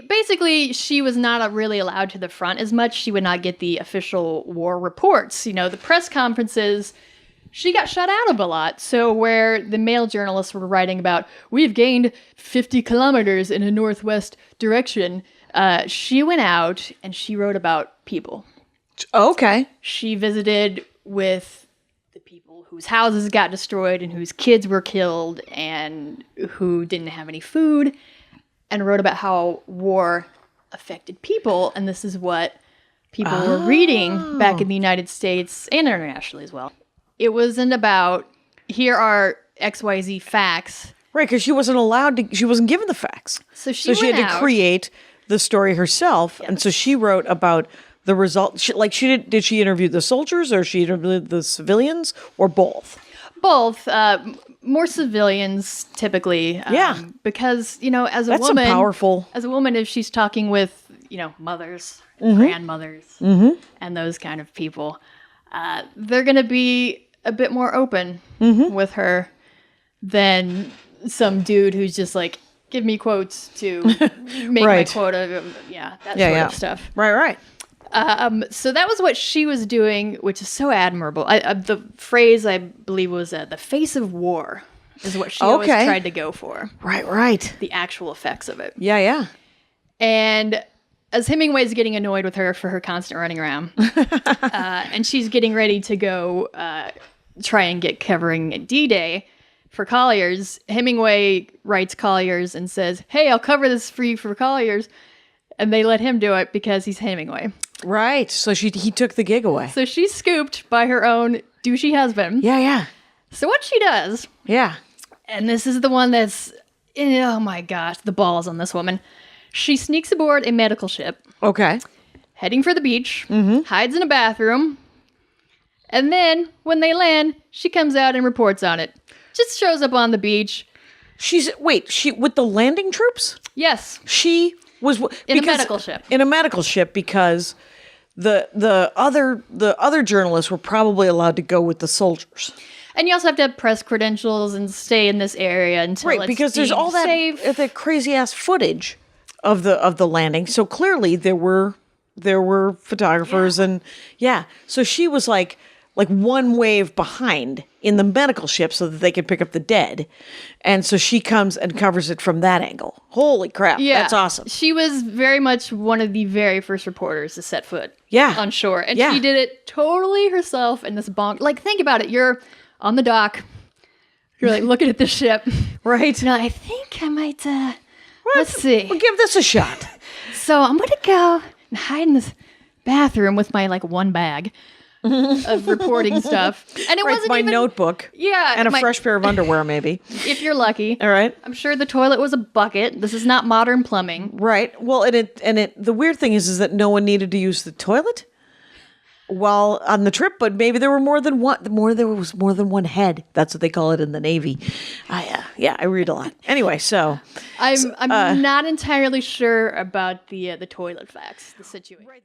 Basically, she was not really allowed to the front as much. She would not get the official war reports. The press conferences, she got shut out of a lot. So where the male journalists were writing about, we've gained 50 kilometers in a northwest direction, she went out and she wrote about people. Okay. She visited with the people whose houses got destroyed and whose kids were killed and who didn't have any food, and wrote about how war affected people. And this is what people were reading back in the United States and internationally as well. It wasn't about, here are XYZ facts. Right, because she wasn't allowed to, she wasn't given the facts. So she had to create the story herself. Yes. And so she wrote about the result. Did she interview the soldiers, or she interviewed the civilians, or both? Both. More civilians, typically. Because, as a That's woman... powerful. As a woman, if she's talking with, mothers, grandmothers, and those kind of people, they're going to be a bit more open with her than some dude who's just like, give me quotes to make my quota. That sort of stuff. Right. So that was what she was doing, which is so admirable. The phrase, I believe, was the face of war is what she always tried to go for. Right. The actual effects of it. Yeah. And as Hemingway's getting annoyed with her for her constant running around, and she's getting ready to go try and get covering D-Day for Collier's, Hemingway writes Collier's and says, hey, I'll cover this for you for Collier's. And they let him do it because he's Hemingway. Right. So he took the gig away. So she's scooped by her own douchey husband. Yeah. So what she does... Yeah. And this is the one that's... Oh my gosh, the balls on this woman. She sneaks aboard a medical ship. Okay. Heading for the beach. Hides in a bathroom. And then, when they land, she comes out and reports on it. Just shows up on the beach. She with the landing troops? Yes. She was... In a medical ship. In a medical ship, because the other journalists were probably allowed to go with the soldiers. And you also have to have press credentials and stay in this area until it's because there's all that crazy ass footage of the landing. So clearly there were photographers and So she was like one wave behind in the medical ship so that they could pick up the dead. And so she comes and covers it from that angle. Holy crap. Yeah. That's awesome. She was very much one of the very first reporters to set foot on shore. And she did it totally herself in this bonk. Like, think about it. You're on the dock. You're like looking at the ship. Right. Now, I think I might, let's see. We'll give this a shot. So I'm going to go and hide in this bathroom with my, one bag of reporting stuff. And it wasn't my even... notebook. Yeah. And a fresh pair of underwear, maybe. If you're lucky. All right. I'm sure the toilet was a bucket. This is not modern plumbing. Right. Well, the weird thing is that no one needed to use the toilet while on the trip, but maybe there were more than one. There was more than one head. That's what they call it in the Navy. I read a lot. Anyway, so I'm not entirely sure about the toilet facts, the situation. Right.